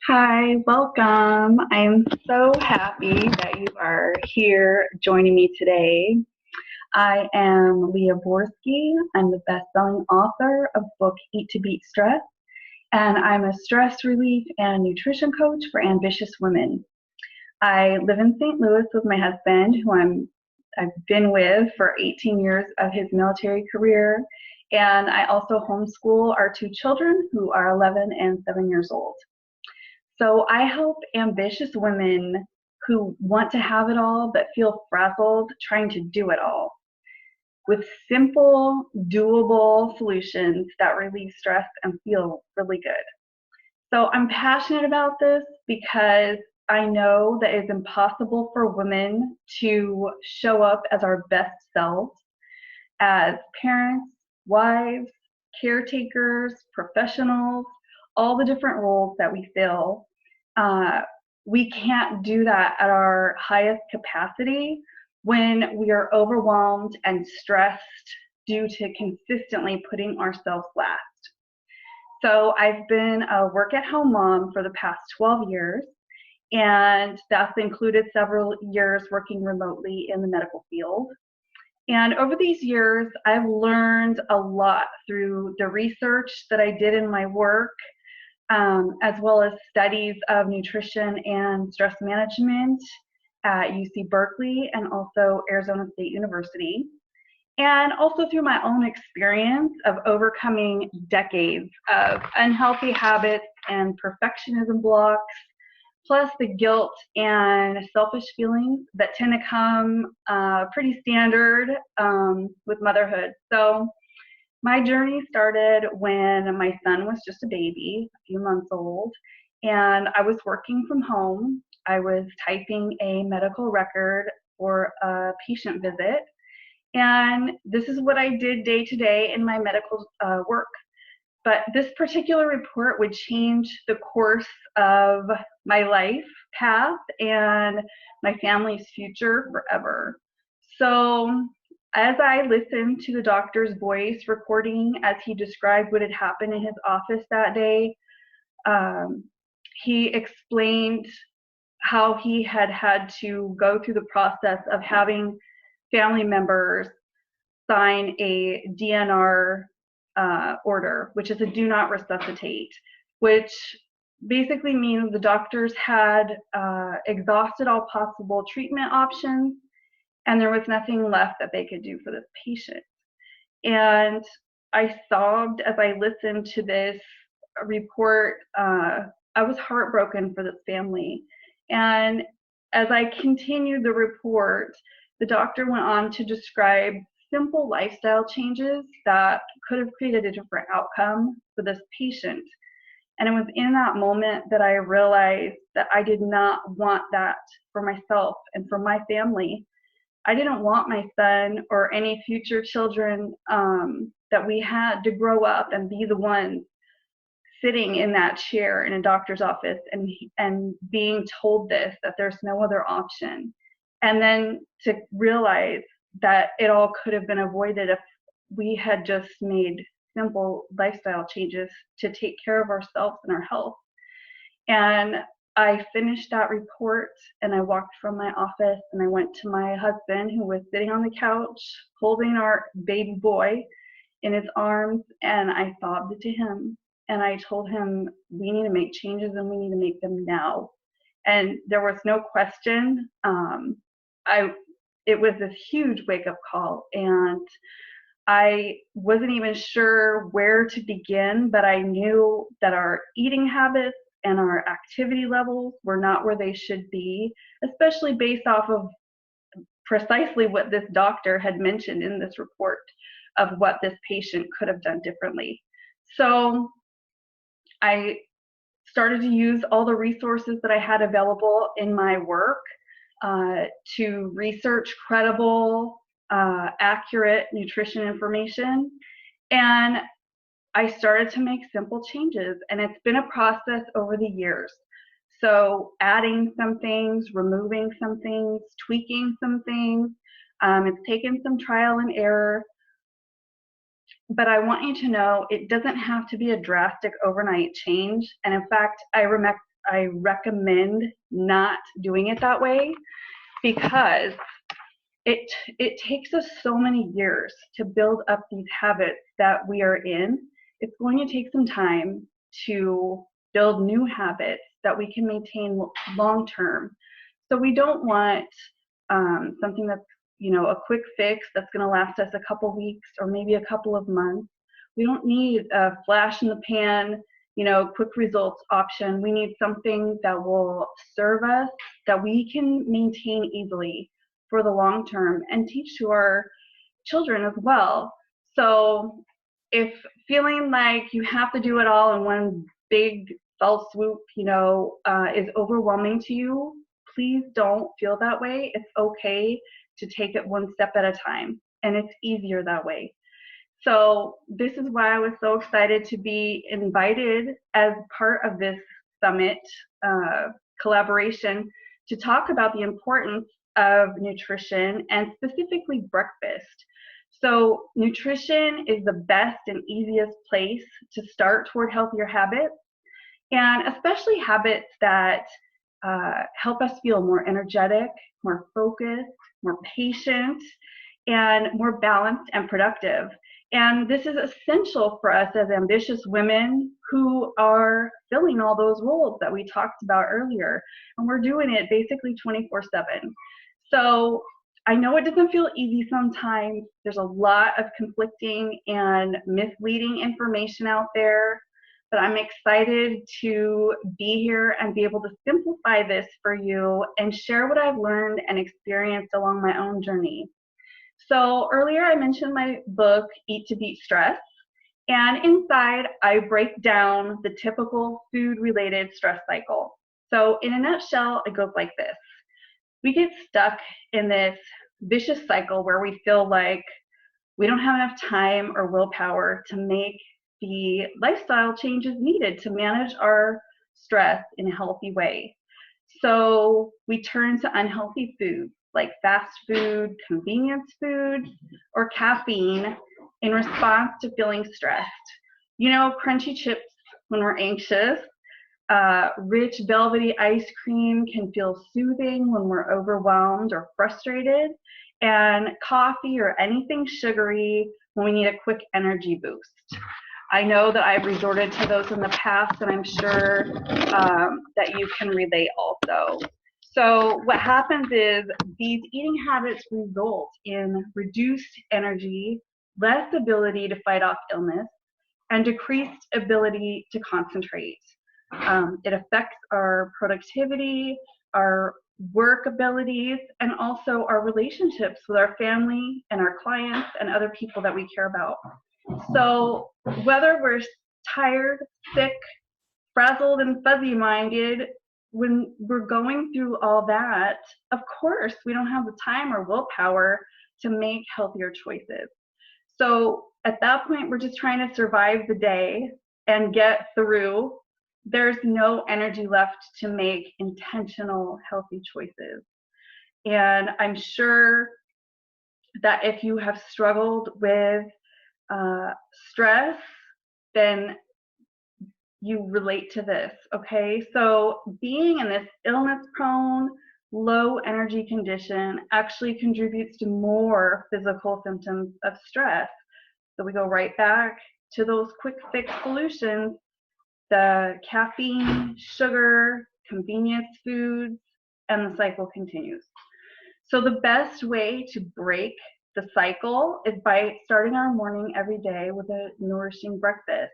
Hi, welcome. I'm so happy that you are here joining me today. I am Leah Borski. I'm the best-selling author of the book Eat to Beat Stress, and I'm a stress relief and nutrition coach for ambitious women. I live in St. Louis with my husband, who I've been with for 18 years of his military career, and I also homeschool our two children who are 11 and 7 years old. So I help ambitious women who want to have it all but feel frazzled trying to do it all with simple, doable solutions that relieve stress and feel really good. So I'm passionate about this because I know that it's impossible for women to show up as our best selves as parents, wives, caretakers, professionals, all the different roles that we fill. Uh, we can't do that at our highest capacity when we are overwhelmed and stressed due to consistently putting ourselves last. So I've been a work at home mom for the past 12 years, and that's included several years working remotely in the medical field. And over these years, I've learned a lot through the research that I did in my work, as well as studies of nutrition and stress management at UC Berkeley and also Arizona State University. And also through my own experience of overcoming decades of unhealthy habits and perfectionism blocks, plus the guilt and selfish feelings that tend to come pretty standard with motherhood. So my journey started when my son was just a baby, a few months old, and I was working from home. I was typing a medical record for a patient visit, and this is what I did day to day in my medical work. But this particular report would change the course of my life path and my family's future forever. So as I listened to the doctor's voice recording as he described what had happened in his office that day, um, he explained how he had had to go through the process of having family members sign a DNR order, which is a do not resuscitate, which basically means the doctors had exhausted all possible treatment options and there was nothing left that they could do for this patient. And I sobbed as I listened to this report. I was heartbroken for this family. And as I continued the report, the doctor went on to describe simple lifestyle changes that could have created a different outcome for this patient. And it was in that moment that I realized that I did not want that for myself and for my family. I didn't want my son or any future children that we had to grow up and be the ones sitting in that chair in a doctor's office and being told this, that there's no other option. And then to realize that it all could have been avoided if we had just made simple lifestyle changes to take care of ourselves and our health. And I finished that report and I walked from my office and I went to my husband, who was sitting on the couch holding our baby boy in his arms, and I sobbed to him and I told him we need to make changes and we need to make them now. And there was no question. It was this huge wake up call, and I wasn't even sure where to begin, but I knew that our eating habits and our activity levels were not where they should be, especially based off of precisely what this doctor had mentioned in this report of what this patient could have done differently. So I started to use all the resources that I had available in my work to research credible, accurate nutrition information. And I started to make simple changes, and it's been a process over the years. So adding some things, removing some things, tweaking some things. It's taken some trial and error, but I want you to know it doesn't have to be a drastic overnight change. And in fact, I I recommend not doing it that way, because it takes us so many years to build up these habits that we are in. It's going to take some time to build new habits that we can maintain long term. So we don't want something that's, a quick fix that's going to last us a couple weeks or maybe a couple of months. We don't need a flash in the pan, quick results option. We need something that will serve us, that we can maintain easily for the long term and teach to our children as well. So if feeling like you have to do it all in one big fell swoop, is overwhelming to you, please don't feel that way. It's okay to take it one step at a time, and it's easier that way. So this is why I was so excited to be invited as part of this summit collaboration to talk about the importance of nutrition, and specifically breakfast. So nutrition is the best and easiest place to start toward healthier habits, and especially habits that help us feel more energetic, more focused, more patient, and more balanced and productive. And this is essential for us as ambitious women who are filling all those roles that we talked about earlier. And we're doing it basically 24/7. So I know it doesn't feel easy sometimes. There's a lot of conflicting and misleading information out there, but I'm excited to be here and be able to simplify this for you and share what I've learned and experienced along my own journey. So earlier I mentioned my book, Eat to Beat Stress, and inside I break down the typical food-related stress cycle. So in a nutshell, it goes like this. We get stuck in this vicious cycle where we feel like we don't have enough time or willpower to make the lifestyle changes needed to manage our stress in a healthy way. So we turn to unhealthy foods like fast food, convenience foods, or caffeine in response to feeling stressed. Crunchy chips when we're anxious. Rich velvety ice cream can feel soothing when we're overwhelmed or frustrated, and coffee or anything sugary when we need a quick energy boost. I know that I've resorted to those in the past, and I'm sure that you can relate also. So what happens is these eating habits result in reduced energy, less ability to fight off illness, and decreased ability to concentrate. It affects our productivity, our work abilities, and also our relationships with our family and our clients and other people that we care about. So whether we're tired, sick, frazzled, and fuzzy-minded, when we're going through all that, of course, we don't have the time or willpower to make healthier choices. So at that point, we're just trying to survive the day and get through. There's no energy left to make intentional, healthy choices. And I'm sure that if you have struggled with stress, then you relate to this, okay? So being in this illness-prone, low energy condition actually contributes to more physical symptoms of stress. So we go right back to those quick fix solutions, the caffeine, sugar, convenience foods, and the cycle continues. So the best way to break the cycle is by starting our morning every day with a nourishing breakfast.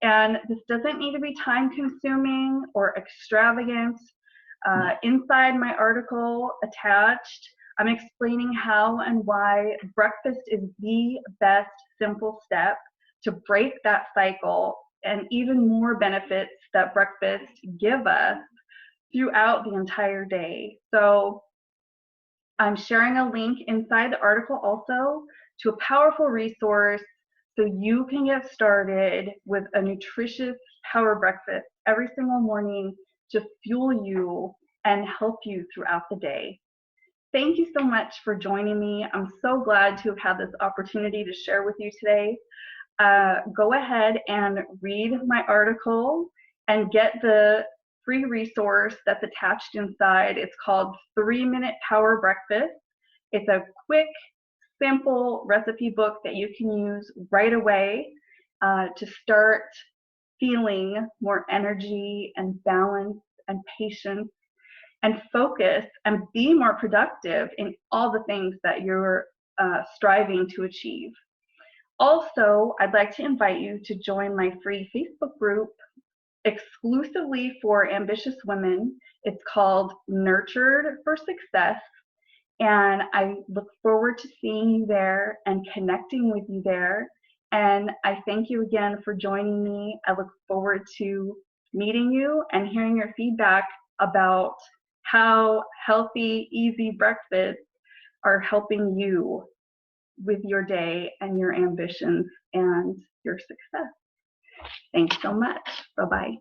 And this doesn't need to be time consuming or extravagant. Inside my article attached, I'm explaining how and why breakfast is the best simple step to break that cycle, and even more benefits that breakfast give us throughout the entire day. So I'm sharing a link inside the article also to a powerful resource so you can get started with a nutritious power breakfast every single morning to fuel you and help you throughout the day. Thank you so much for joining me. I'm so glad to have had this opportunity to share with you today. Go ahead and read my article and get the free resource that's attached inside. It's called 3-Minute Power Breakfast. It's a quick, simple recipe book that you can use right away to start feeling more energy and balance and patience and focus and be more productive in all the things that you're striving to achieve. Also, I'd like to invite you to join my free Facebook group exclusively for ambitious women. It's called Nurtured for Success. And I look forward to seeing you there and connecting with you there. And I thank you again for joining me. I look forward to meeting you and hearing your feedback about how healthy, easy breakfasts are helping you with your day and your ambitions and your success. Thanks so much. Bye-bye.